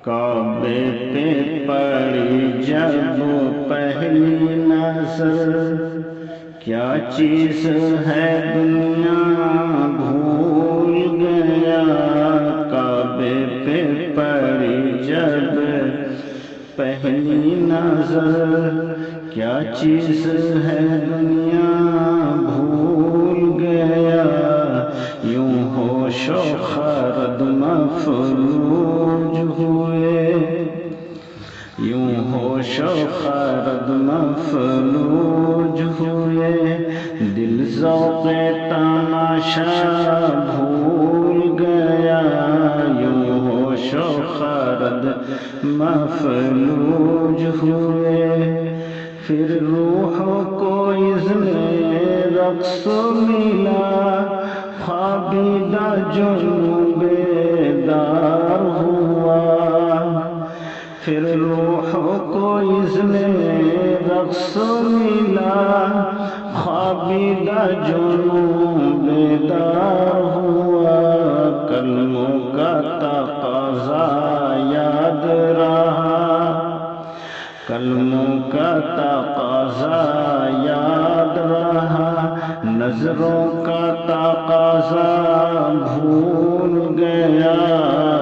کعبے پہ پڑی جب پہلی نظر، کیا چیز ہے دنیا بھول گیا۔ کعبے پہ پڑی جب پہلی نظر، کیا چیز ہے دنیا بھول گیا۔ یوں ہوش و خرد مفلوج ہوئے، یوں ہوش و خرد مفلوج ہوئے، دل ذوق تماشا بھول گیا۔ یوں ہوش و خرد مفلوج ہوئے، پھر روح کو اذن رقص ملا، خوابیدہ جنوں بیدار ہوا۔ پھر روح کو اذن رقص ملا، خوابیدہ جنوں بیدار ہوا۔ کلموں کا تقاضا یاد رہا، کلموں کا تقاضا یاد رہا، نظروں کا تقاضا بھول گیا،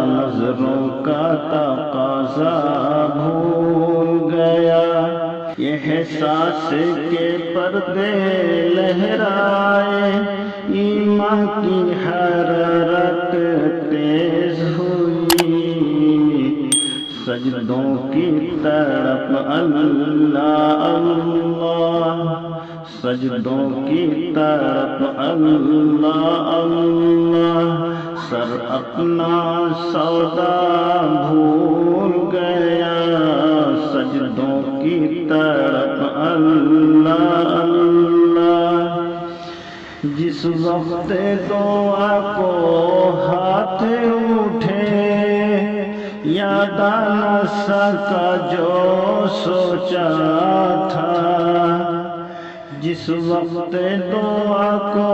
نظروں کا تقاضا بھول گیا۔ احساس کے پردے لہرائے، ایمان کی حرارت تیز ہوئی، سجدوں کی تڑپ اللہ اللہ، سجدوں کی طرف اللہ اللہ، سر اپنا سودا بھول گیا، سجدوں کی طرف اللہ اللہ۔ جس وقت دعا کو ہاتھ اٹھے، یاد نہ سکا جو سوچا تھا، جس وقت دعا کو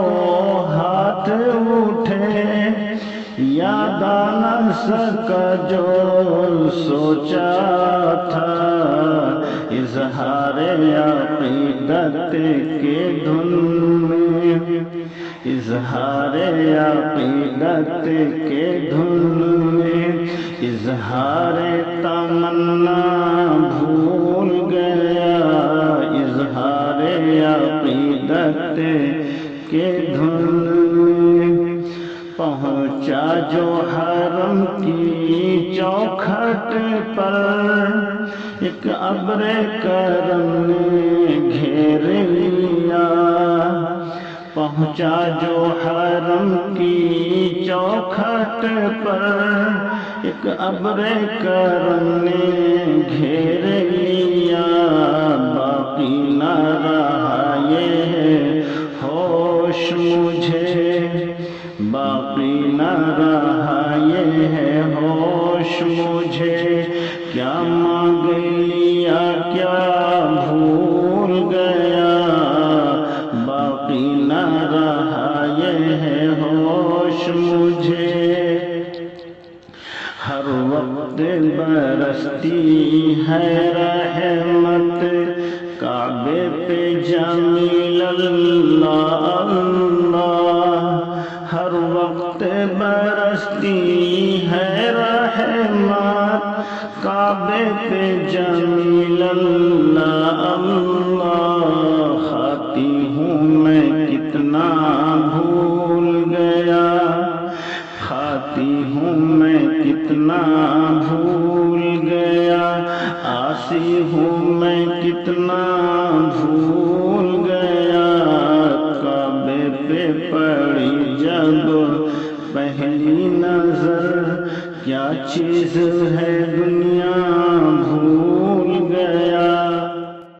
ہاتھ اٹھے، یاد نہ سکا جو سوچا تھا۔ اظہار عقیدت کے دھن میں، اظہار عقیدت کے دھن میں، اظہار تمنا بھول گیا، اظہار عقیدت کے دھن میں۔ پہنچا جو حرم کی چوکھٹ پر، ایک ابر کرم نے گھیر لیا، پہنچا جو حرم کی چوکھٹ پر، ایک ابر کرم نے گھیر لیا۔ باقی نہ رہا یہ ہوش مجھے، باقی نہ رہا یہ ہوش مجھے، کیا مانگ لیا کیا بھول گیا، باقی نہ رہا یہ ہوش مجھے۔ ہر وقت برستی ہے رحمت، کعبے پہ جمیل اللہ اللہ، ہر وقت برستی ہے رحمت، کعبے پہ جمیل اللہ اللہ۔ خاتی ہوں میں کتنا بھول گیا، خاتی ہوں میں کتنا بھول گیا، عاصی ہوں میں کتنا بھول گیا۔ کعبے پہ پڑی جب پہلی نظر، کیا چیز ہے دنیا